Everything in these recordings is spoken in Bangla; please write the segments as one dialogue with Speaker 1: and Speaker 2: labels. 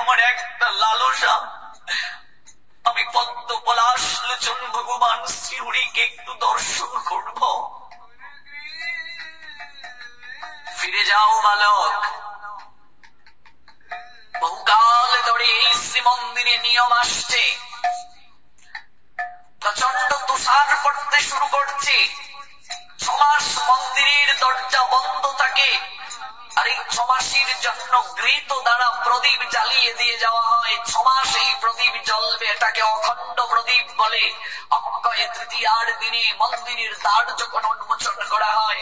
Speaker 1: আমার একটা লালসা, আমি পদ্ম পলাশ লোচন ভগবান শ্রীহরিকে একটু দর্শন করব। ফিরে যাও বালক। বহুকাল ধরে এই শ্রীমন্দিরে নিয়ম আসছে, প্রচন্ড তুষার পড়তে শুরু করছে, 6 মাস মন্দিরের দরজা বন্ধ থাকে, আর এই 6 মাসের জন্য ঘৃত দ্বারা প্রদীপ জ্বালিয়ে দিয়ে যাওয়া হয়। 6 মাস এই প্রদীপ জ্বলবে, এটাকে অখণ্ড প্রদীপ বলে। অক্ষয় তৃতীয়ার দিনে মন্দিরের দ্বার যখন উন্মোচন করা হয়,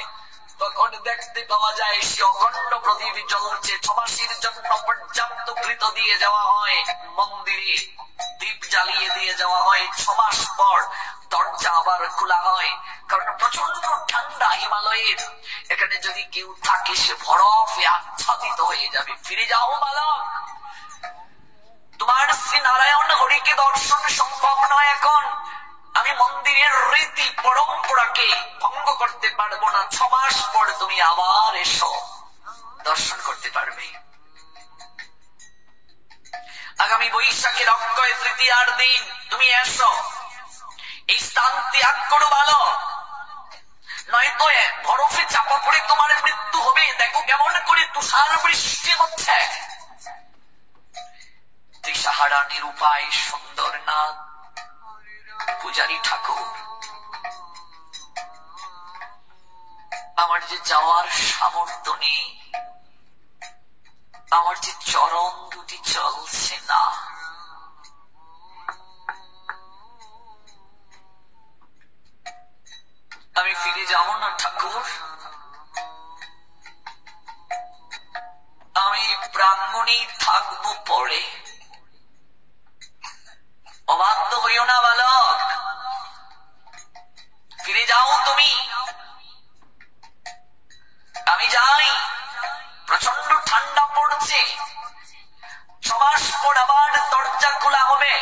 Speaker 1: তখন দেখতে পাওয়া যায় সে অখণ্ড প্রদীপ জ্বলছে। 6 মাসের জন্য পর্যাপ্ত ঘৃত দিয়ে যাওয়া হয়, মন্দিরে দীপ জ্বালিয়ে দিয়ে যাওয়া হয়। 6 মাস পর দরজা আবার খোলা হয়, কারণ প্রচন্ড ঠান্ডা হিমালয়ের, এখানে যদি কেউ থাকে সে বরফে আচ্ছাদিত হয়ে যাবে। ফিরে যাও বালক, তোমার শ্রী নারায়ণ হরিকে দর্শন সম্ভব নয় এখন। আমি মন্দিরের রীতি পরম্পরাকে ভঙ্গ করতে পারবো না। 6 মাস পর তুমি আবার এসো, দর্শন করতে পারবে। আগামী বৈশাখের অক্ষয় তৃতীয়ার দিন তুমি এসো, এই স্থান ত্যাগ করো বালক, নয়তো বরফে চাপা পড়ে তোমার মৃত্যু হবে। দেখো কেমন করে তুষার বৃষ্টি হচ্ছে। দিশাহারা নিরুপায় সুন্দর নাথ পূজারী ঠাকুর, আমার যে যাওয়ার সামর্থ্য নেই, আমার যে চরণ দুটি চলছে না, আমি ফিরে যাব না ঠাকুর। আমি প্রাঙ্গণেই থাকবো পরে। অবাধ্য হইও না বালক, ফিরে যাও তুমি। আমি যাই, প্রচন্ড ঠান্ডা পড়ছে। 6 মাস পর আবার দরজা খোলা হবে।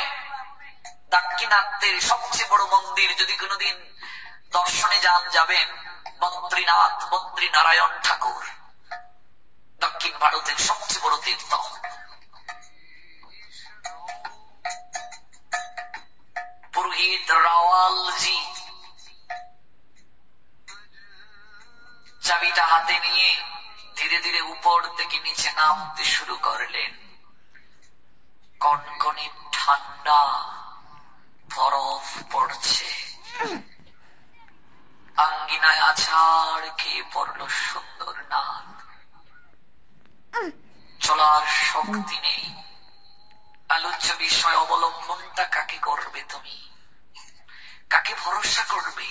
Speaker 1: দাক্ষিণাত্যের সবচেয়ে বড় মন্দির, যদি কোনোদিন দর্শনে যাবেন, বদ্রীনাথ, বদ্রীনারায়ণ ঠাকুর, দক্ষিণ ভারতের সবচেয়ে বড় তীর্থ। পুরোহিত রাওয়ালজি চাবিটা হাতে নিয়ে ধীরে ধীরে উপর থেকে নিচে নামতে শুরু করলেন। কনকনে ঠান্ডা, বরফ পড়ছে। আঙ্গিনায় আছাড় খেয়ে পড়ল সুন্দর নাথ। চলার শক্তি নেই। আলোচ্য বিষয় অবলম্বনটা কাকে করবে তুমি? কাকে ভরসা করবে?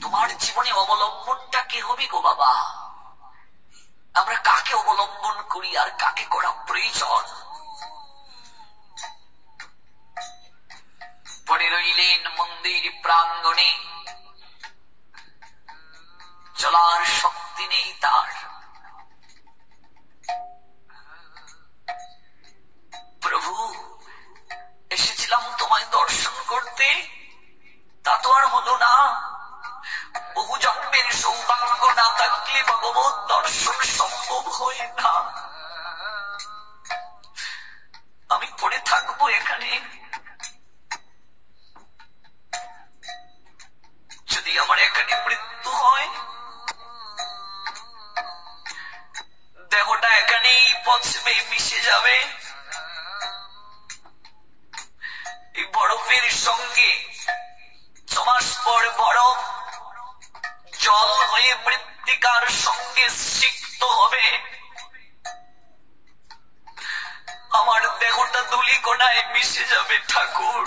Speaker 1: তোমার জীবনে অবলম্বনটা কে হবে গো বাবা? আমরা কাকে অবলম্বন করি আর কাকে করা প্রয়োজন? পড়ে রইলেন মন্দির প্রাঙ্গণে। চলার শক্তি নেই তার। প্রভু, এসেছিলাম তোমায় দর্শন করতে, তা তো আর হলো না। বহু জন্মের সৌভাগ্য না থাকলে ভগবত দর্শন সম্ভব হয় না। আমি পড়ে থাকবো এখানে। যদি আমার এখানে মৃত্যু হয়, দেহটা এখানেই পচবে, মিশে যাবে। এই বরফের সঙ্গে 6 মাস পর বরফ জল হয়ে মৃত্তিকার সঙ্গে সিক্ত হবে। আমার দেহটা ধূলিকণায় মিশে যাবে ঠাকুর।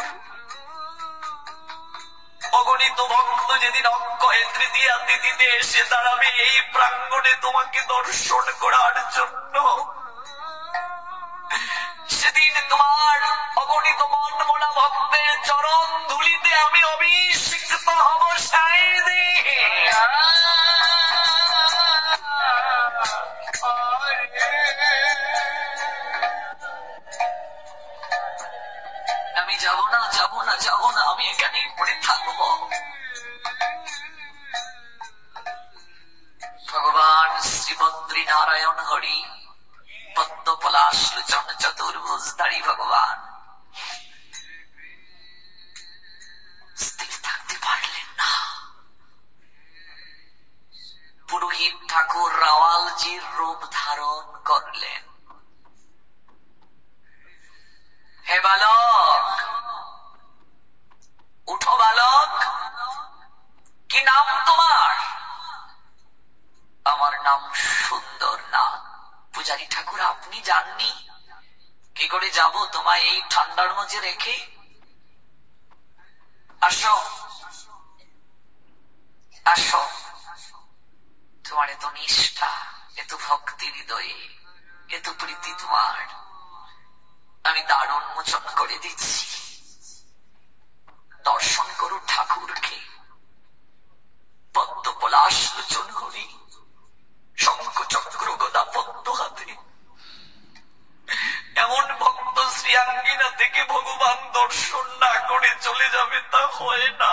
Speaker 1: অগণিত ভক্ত যেদিন অক্ষয় তৃতীয়া তিথিতে এসে দাঁড়াবে এই প্রাঙ্গণে তোমাকে দর্শন করার জন্য, সেদিন তোমার অগণিত মন মোলা ভক্তের চরণ ধুলিতে আমি অভিষিক্ত হব সাইদি। আমি যাব না, যাব না, যাব না, আমি এখানেই পড়ে থাকবো। ভগবান শ্রী বদ্রী নারায়ণ হরি পদ্ম পলাশ লোচন চতুর্ভুজ অবতারী ভগবান স্থির থাকতে পারলেন না। পুরোহিত ঠাকুর রাওয়ালজির রূপ ধারণ করলেন। হে বালক, উঠো বালক, কি নাম তোমার? আমার নাম সুন্দর না। পূজারী ঠাকুর, আপনি জাননি? কি করে যাব তোমায় এই ঠান্ডার মাঝে রেখে? আসো আসো, তোমার এত নিষ্ঠা, এত ভক্তি হৃদয়ে, এত প্রীতি তোমার, আমি দ্বার উন্মোচন করে দিচ্ছি। দর্শন করো ঠাকুরকে। পদ্ম পলাশ লোচন হরি, শঙ্খ চক্র গদা পদ্ম হাতে। এমন ভক্ত শ্রীয়াঙ্গিনা থেকে ভগবান দর্শন না করে চলে যাবে, তা হয় না।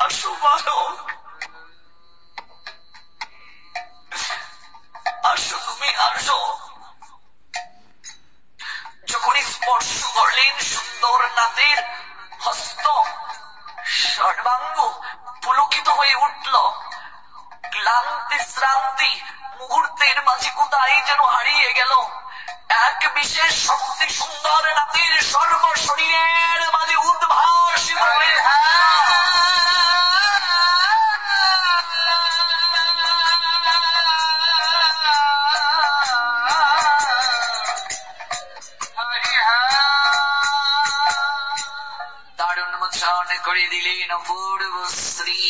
Speaker 1: আসো বালক, আসো, তুমি আসো। যখনই স্পর্শ করলেন সুন্দর নাথের হস্ত, সর্বাঙ্গ পুলকিত হয়ে উঠল। ক্লান্তি শ্রান্তি মুহূর্তের মাঝে কোথায় যেন হারিয়ে গেল। এক বিশেষ শক্তি সুন্দর নাথের সর্বশরীরের মাঝে উদ্ভাসিত হয়ে করে দিলেন অপূর্ব শ্রী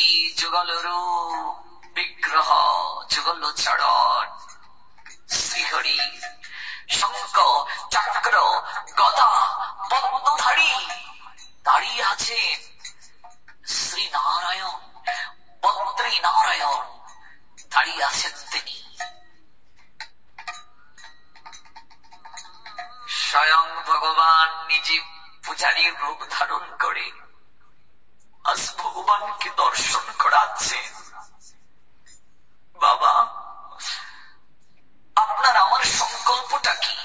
Speaker 1: যুগল রূপ বিগ্রহ, যুগল চরণ। শ্রীহরি শঙ্খ চক্র গদা পদ্মধারী দাঁড়িয়ে আছেন শ্রী নারায়ণ, বদ্রী নারায়ণ দাঁড়িয়ে আছেন তিনি। স্বয়ং ভগবান নিজে পূজারীর রূপ ধারণ করে আজ ভগবানকে দর্শন করাচ্ছেন। বাবা, আপনার আমার সংকল্পটা কি?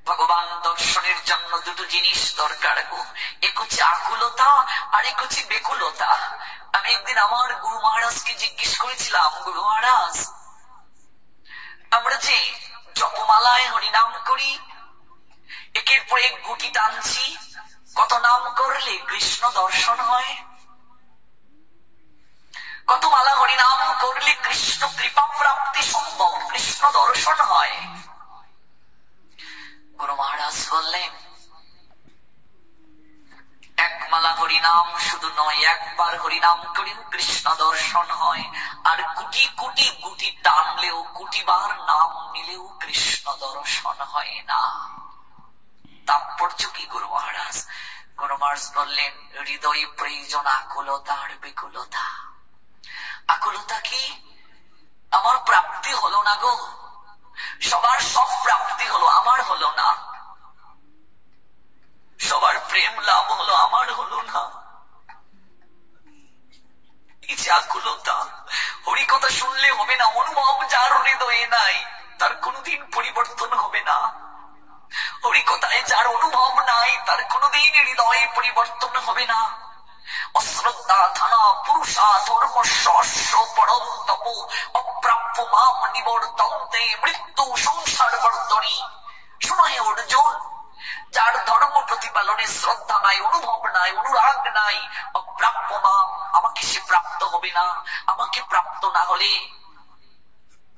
Speaker 1: ভগবান দর্শনের জন্য দুটো জিনিস দরকার গো। এক হচ্ছে আকুলতা আর এক হচ্ছে বেকুলতা। আমি একদিন আমার গুরু মহারাজকে জিজ্ঞেস করেছিলাম, গুরু মহারাজ, আমরা যে জপমালায় হরিনাম করি, একের পর এক গুটি টানছি, কত নাম করলে কৃষ্ণ দর্শন হয়? কত মালা হরিনাম করলে কৃষ্ণ কৃপা প্রাপ্তি সম্ভব, কৃষ্ণ দর্শন হয়? গুরু মহারাজ বললেন, এক মালা হরিনাম শুধু নয়, একবার হরিনাম করেও কৃষ্ণ দর্শন হয়। আর কোটি কোটি গুটি টানলেও, কোটিবার নাম নিলেও কৃষ্ণ দর্শন হয় না। তাৎপর্য কি গুরু মহারাজ? গুরু মহারাজ বললেন, হৃদয় প্রয়োজন আকুলতা আর বেকুলতা। আকুলতা কি? আমার প্রাপ্তি হলো না গো, সবার সব প্রাপ্তি হলো, আমার হলো না। সবার প্রেম লাভ হলো, আমার হলো না। এই যে আকুলতা, হরিকথা শুনলে হবে না, অনুভব যার হৃদয়ে নাই তার কোনদিন পরিবর্তন হবে না। হরিকথায় যার অনুভব নাই তার কোনদিন হৃদয়ে পরিবর্তন হবে না। অশ্রদ্ধা থানা পুরুষা ধর্ম শস্য পরম তপ অপ্রাপ্য মাম নিবর্তন্তে মৃত্যু সংসার বর্তনী। শোনায় অর্জুন, যার ধর্ম প্রতিপালনে শ্রদ্ধা নাই, অনুভব নাই, অনুরাগ নাই, অপ্রাপ্য মাম, আমাকে সে প্রাপ্ত হবে না। আমাকে প্রাপ্ত না হলে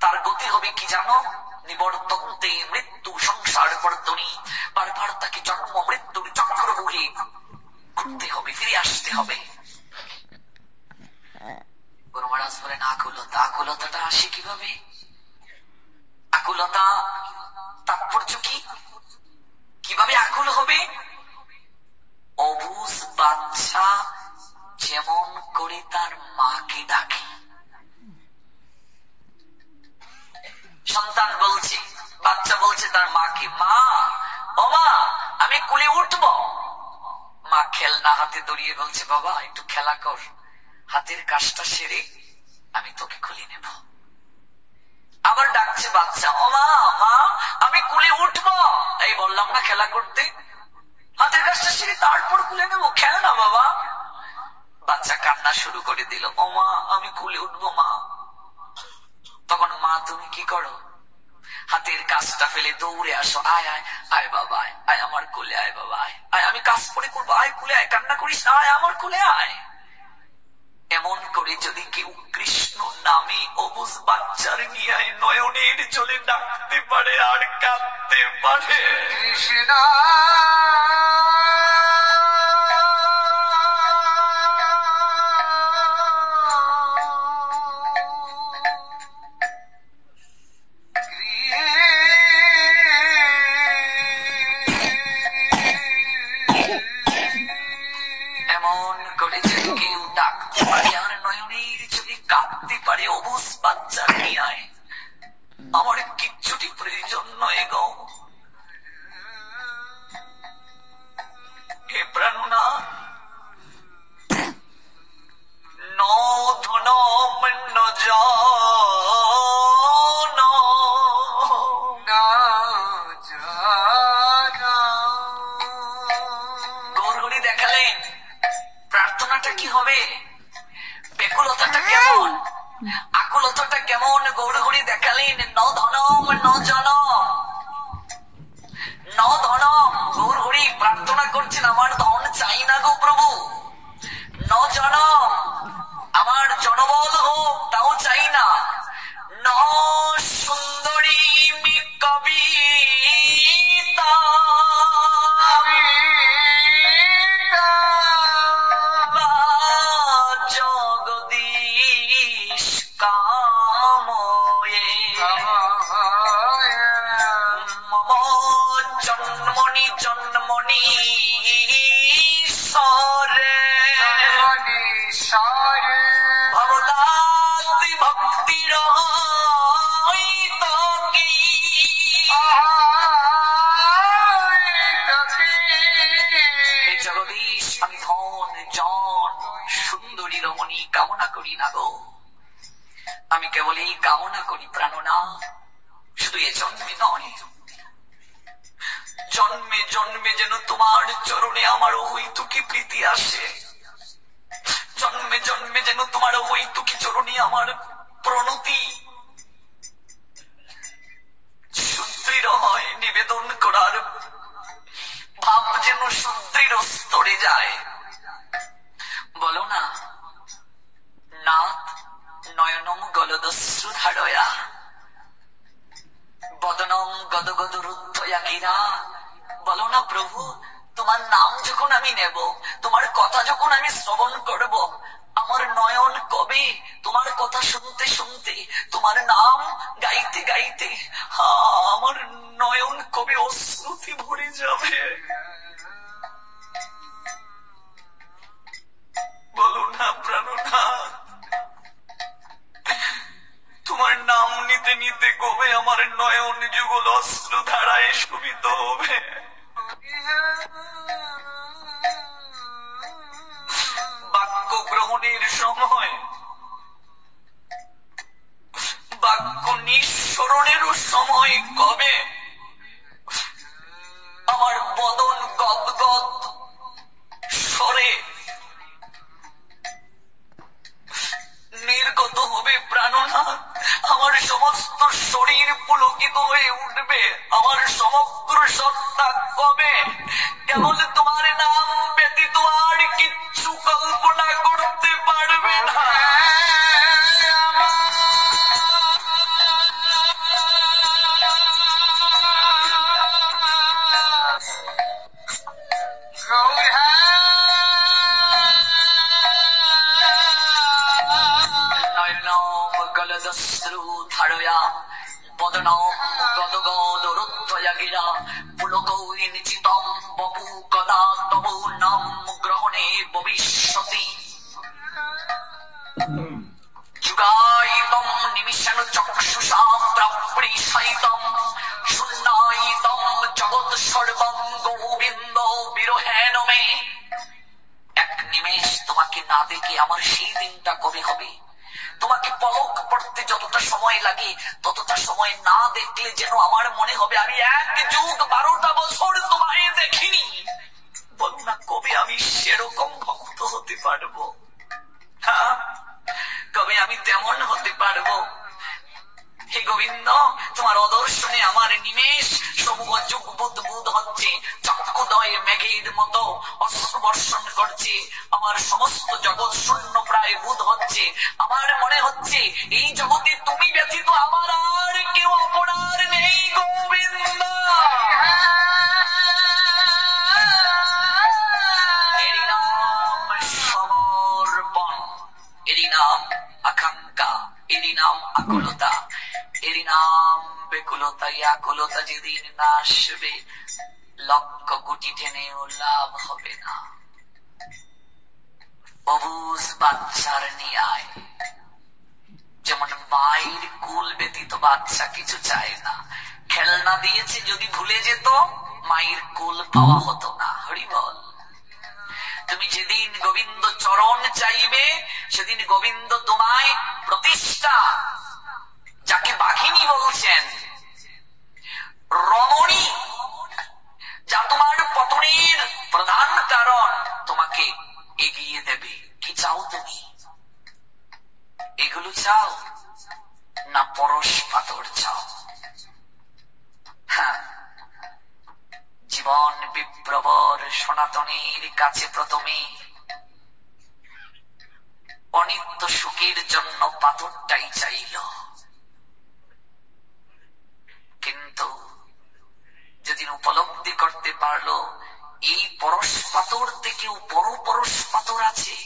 Speaker 1: তার গতি হবে কি জানো? নিবর্তন্তে মৃত্যু সংসার বর্তনী। বারবার তাকে জন্ম মৃত্যুর চক্রবুহে ঘুরতে হবে, ফিরে আসতে হবে। গুরু মহারাজ বলেন, আকুলতা, আকুলতাটা আসে কিভাবে? আকুলতা তাৎপর্য কি? কিভাবে আকুল হবে? অবুঝ বাচ্চা যেমন করে তার মাকে ডাকে। সন্তান বলছে, বাচ্চা বলছে তার মাকে, মা, ও মা, আমি কোলে উঠবো। মা খেলনা হাতে দড়িয়ে বলছে, বাবা একটু খেলা কর, হাতের কাজটা সেরে আমি তোকে কোলে নেব। আবার ডাকছে বাচ্চা, ও মা, মা আমি কুলে উঠবো। এই বললাম না খেলা করতে, হাতের কাজটা সেরে তারপর কুলে নেবো, খেল না বাবা। বাচ্চা কান্না শুরু করে দিল, ও মা আমি কুলে উঠবো মা। তখন মা তুমি কি করো? হাতের কাজটা ফেলে দৌড়ে আসো, আয় আয় আয় বাবা, আয় আয় আমার কোলে, আয় বাবা আয় আয়, আমি কাজ পরে করবো, আয় কুলে আয়, কান্না করিস না, আয় আমার কোলে আয়। এমন করে যদি কেউ কৃষ্ণ নামে অবুঝ বাচ্চার নিয়ে নয়নের জলে ডাকতে পারে আর কাঁদতে পারে,
Speaker 2: কৃষ্ণ
Speaker 1: এমন করে যদি কেউ ডাকতে পারে আর নয়নের জলে কাঁদতে পারে অবুঝ বাচ্চার নিয়ে, আমার কিচ্ছুটি প্রয়োজন নয় গো। হে প্রাণনা, ন ধনম ন জন, গৌরহরি দেখালেন প্রার্থনাটা কি হবে, ব্যাকুলতাটা কেমন, আকুলতাটা কেমন। গৌরহরি দেখালেন ন ধনম ন জনম, ন ধনম। গৌরহরি প্রার্থনা করছেন আমার ধন চাই না গো প্রভু, ন জনম আমার জনবল হোক তাও চাই না, ন সুন্দরী মি কবিতা, জগদীশ কাময়ে মম জন্মনি জন্মনি সরে ভবদাতি ভক্তির জগদীশ আমি ধন জন সুন্দরী রমণী কামনা করি না গো, আমি কেবল এই কামনা করি প্রাণনা, শুধু এ জন্মে নয়, জন্মে জন্মে যেন তোমার চরণে আমার অহৈতুকী প্রীতি আসে, জন্মে জন্মে যেন তোমার অহৈতুকী চরণে আমার প্রণতি সুদৃঢ় হয়, নিবেদন করার ভাব যেন সুদৃঢ় স্তরে যায়। বলো না, নাথ নয়নম গলদস্রু ধারয়া বদনম গদগদ রুদ্ধয়া গিরা। বলো না প্রভু, তোমার নাম যখন আমি নেব, তোমার কথা যখন আমি শ্রবণ করব, আমার নয়ন কবে তোমার কথা শুনতে শুনতে, তোমার নাম গাইতে গাইতে আমার নয়ন কবে অশ্রুতি ভরে যাবে। বলো না প্রাণনা, তোমার নাম নিতে নিতে কবে আমার নয়ন যুগল অশ্রু ধারায় শোভিত হবে। বাক্য গ্রহণের সময়, বাক্য নিঃসরণেরও সময় কবে আমার বদন গদগদ স্বরে নির্গত হবে প্রাণনা, আমার সমস্ত শরীর পুলকিত হয়ে উঠবে, আমার সমগ্র সত্তা কবে কেবল তোমার নাম ব্যতীত আর কিচ্ছু কল্পনা করতে পারবে না। নয়নম গলদস্রু ধারয়া বদনম গদগদ রুদ্ধয়া গিরা পুলকৌরিচিতম বপু কদা তবু নাম গ্রহণে ভবিষ্যতি যুগায়িতম নিমিষান চক্ষুষা প্রাপৃশায়িতম শূন্যায়িতম জগৎ সর্বং গোবিন্দ বিরহেণ মে। এক নিমেষ তোমাকে না দেখে আমার সেই দিনটা কবে হবে, তোমাকে পলক পড়তে যতটা সময় লাগে ততটা সময় না দেখলে যেন আমার মনে হবে আমি 1 যুগ 12টা বছর তোমায় দেখিনি। বল না কবে আমি সেরকম ভক্ত হতে পারবো? হ্যাঁ, কবে আমি তেমন হতে পারবো? হে গোবিন্দ, তোমার অদর্শনে আমার নিমেষ সমূহ যুগ বুধ বুধ হচ্ছে, চক্ষুদয় মেঘের মতো অশ্রু বর্ষণ করছে, আমার সমস্ত জগৎ শূন্য প্রায় বুধ হচ্ছে। আমার মনে হচ্ছে এই জগতে তুমি ব্যতীত আমার আর কেউ অপরার নেই গোবিন্দ। এরই নাম সমর্পণ, এরই নাম আকাঙ্ক্ষা, এরই নাম আকুলতা, এরই নাম বেকুলতা। এই আকুলতা যেদিন না আসবে, লক্ষ কোটি টেনেও লাভ হবে না। অবুঝ বাচ্চার নিয়ায়, যেমন মায়ের কুল ব্যতীত বাচ্চা কিছু চায় না। খেলনা দিয়েছে যদি ভুলে যেত, মায়ের কুল পাওয়া হতো না। হরি বল। তুমি যেদিন গোবিন্দ চরণ চাইবে, সেদিন গোবিন্দ তোমায় প্রতিষ্ঠা, যাকে বাঘিনী বলছেন, রমণী, যা তোমার পতনের প্রধান কারণ, তোমাকে এগিয়ে দেবে। কি চাও তুমি? এগুলো চাও না পরশ পাথর চাও? হ্যাঁ, জীবন বিপ্রবর সনাতনের কাছে প্রথমে অনিত্য সুখের জন্য পাথরটাই চাইল, কিন্তু যেদিন উপলব্ধি করতে পারলো এই পরশ পাথর থেকেও বড় পরশ পাথর আছে,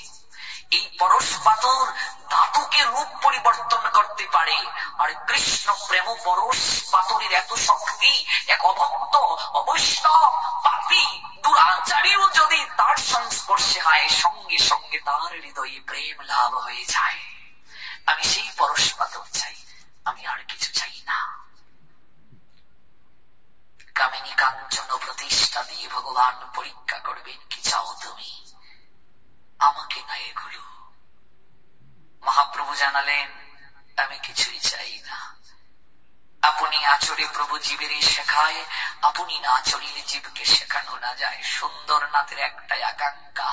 Speaker 1: এই পরশ পাথর ধাতুকে রূপ পরিবর্তন করতে পারে, আর কৃষ্ণ প্রেম পরশ পাথরের এত শক্তি, এক অভক্ত অবৈষ্ণব পাপী দুরাচারীও যদি তার সংস্পর্শে হয়, সঙ্গে সঙ্গে তার হৃদয়ে প্রেম লাভ হয়ে যায়। আমি সেই পরশ পাথর চাই, আমি আর কিছু চাই না। কামিনী কাঞ্চন প্রতিষ্ঠা দিয়ে ভগবান পরীক্ষা করবেন, কি চাও তুমি? আমাকে না এগুলো। মহাপ্রভু জানালেন, আমি কিছুই চাই না। আপনি আচরে প্রভু জীবের শেখায়, আপনি না আচরিলে জীবকে শেখানো না যায়। সুন্দর নাথের একটাই আকাঙ্ক্ষা,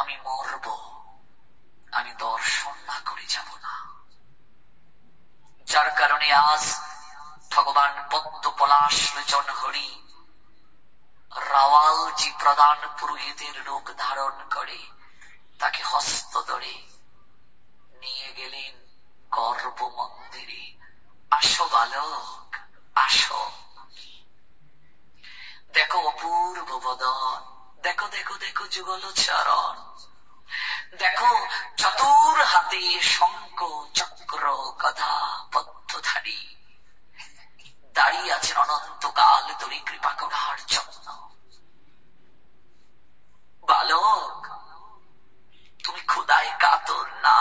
Speaker 1: আমি মরব, আমি দর্শন না করে যাব না। যার কারণে আজ ভগবান পদ্ম পলাশ লোচন হরি রাওয়ালজি প্রধান পুরোহিতের রূপ ধারণ করে তাকে হস্ত ধরে নিয়ে গেলেন গর্ভ মন্দিরে। আসো বালক, আসো, দেখো অপূর্ব বদন, দেখো দেখো দেখো যুগল চরণ, দেখো চতুর হাতে শঙ্খ চক্র গদা পদ্মধারী, দাঁড়িয়ে আছেন অনন্তকাল ধরে কৃপা করার জন্য। বালক, তুমি ক্ষুধায় কাতর না,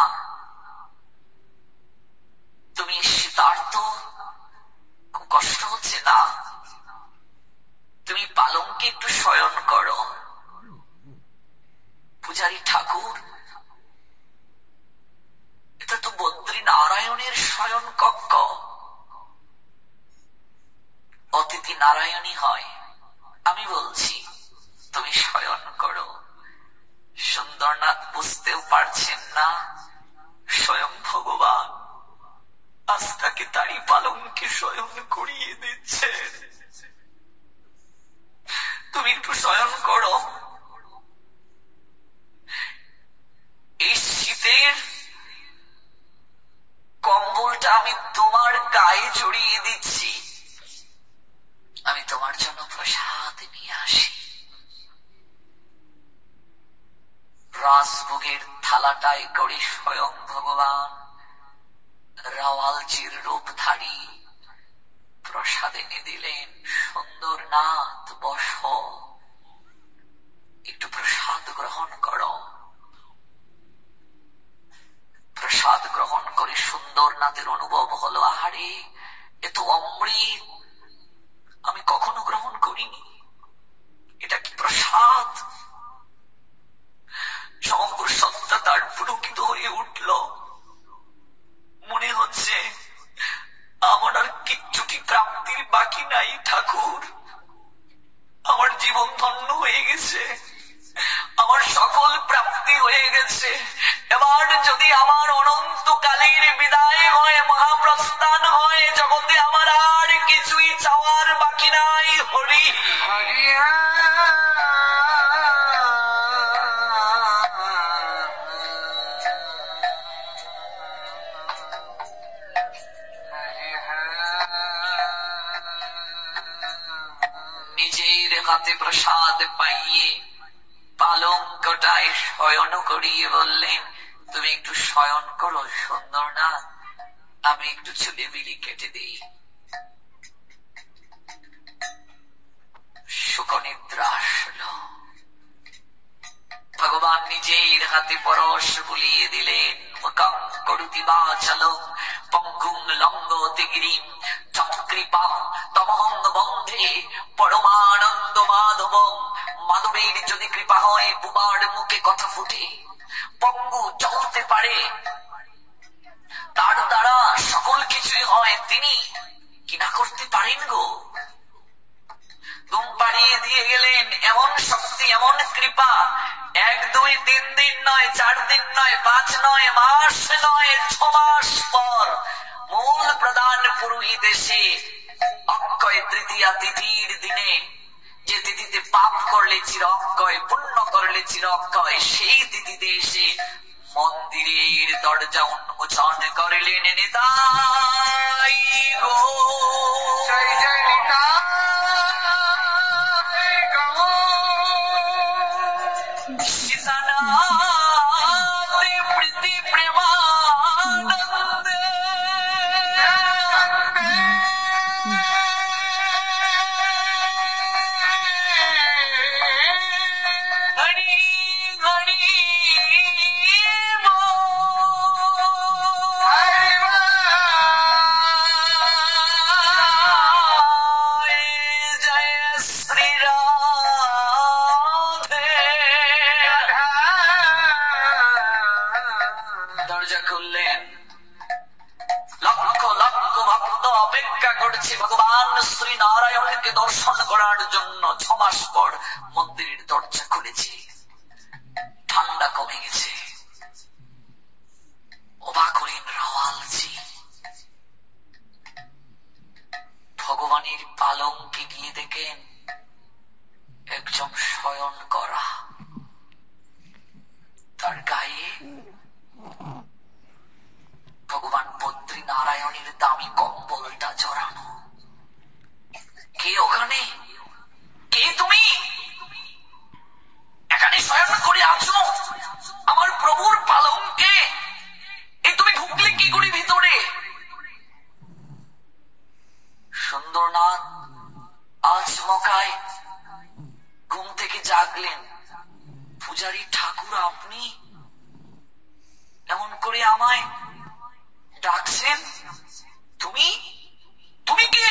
Speaker 1: তুমি শীতার্ত, খুব কষ্ট হচ্ছে না, তুমি পালঙ্কে একটু শয়ন করো। পূজারী ঠাকুর, এটা তো বদ্রী নারায়ণের শয়ন কক্ষ, অতিথি নারায়ণী হয়। আমি বলছি তুমি শয়ন করো। সুন্দরনাথ বুঝতেও পারছেন না, স্বয়ং ভগবান আজ তাকে তারই পালঙ্কে শয়ন করিয়ে দিচ্ছেন। তুমি একটু শয়ন করো। এই শীতের কম্বলটা আমি তোমার গায়ে জড়িয়ে দিচ্ছি, আমি তোমার জন্য প্রসাদ নিয়ে আসি। রাজভোগের থালাটায় করে স্বয়ং ভগবান রাওয়ালজির রূপধারী প্রসাদ এনে দিলেন। সুন্দর নাথ, বসো, একটু প্রসাদ গ্রহণ করো। প্রসাদ গ্রহণ করে সুন্দর নাথের অনুভব হলো, আহারে এত অমৃত আমি কখনো গ্রহণ করিনি, এটা কি প্রসাদ। সমগ্র সত্তা তার পুলকিত হয়ে উঠল। গেছে, আমার সকল প্রাপ্তি হয়ে গেছে। এবার যদি আমার অনন্তকালের বিদায় হয়, মহাপ্রস্থান হয় জগতে, আমার আর কিছুই চাওয়ার বাকি নাই। হরি হরি নিজের হাতে প্রসাদ পাইয়ে পালঙ্কটায় শয়ন করিয়ে বললেন, তুমি একটু শয়ন করো সুন্দর না, আমি একটু চুলে বিলি কেটে দিই। সুখনিদ্রা আসলো। ভগবান নিজের হাতে পরশ বুলিয়ে দিলেন। মুখং করুতি বাচালং পঙ্গুং লঙ্ঘয়তে গিরিম যৎকৃপা তমহং বন্ধে পরমানন্দ মাধবম। মাধবের যদি কৃপা হয়, বুবার মুখে কথা ফুটে, পঙ্গু চলতে পারে, তার দ্বারা সকল কিছুই হয়, তিনি কি না করতে পারেন গো? ঘুম পাড়িয়ে দিয়ে গেলেন। এমন শক্তি, এমন কৃপা, 1 2 3 দিন নয়, 4 দিন নয়, 5 নয়, মাস নয়, 6 মাস পর মূল প্রধান পুরোহিত এসে অক্ষয় তৃতীয়া তিথির দিনে, যে তিথিতে পাপ করলে চির অক্ষয়, পুণ্য করলে চির অক্ষয়, সেই তিথিতে এসে মন্দিরের দরজা উন্মোচন করিলেন। নিতাই গো জয় জয় নিতাই গো সীতানাথে প্রীতি প্রেমানন্দে হরি হরি জয় শ্রী রাধে। দরজা খুললেন। লক্ষ লক্ষ ভক্ত অপেক্ষা করছে ভগবান শ্রী নারায়ণকে দর্শন করার জন্য। 6 মাস পর মন্দিরের দরজা খুলেছে। ঠান্ডা কমে গেছে। অবাক হলেন রাওয়ালজি। ভগবানের পালঙ্কে গিয়ে দেখেন একজন শয়ন করা, তার গায়ে ভগবান বদ্রী নারায়ণের দামি কম্বলটা জড়ানো। কে ওখানে? কে তুমি? এখানে শয়ন করে আছো আমার প্রভুর পালঙ্কে? এই তুমি ঢুকলে কি করে ভিতরে? সুন্দরনাথ আচমকায় ঘুম থেকে জাগলেন। পূজারী ঠাকুর, আপনি এমন করে আমায় ডাকছেন? তুমি তুমি কে?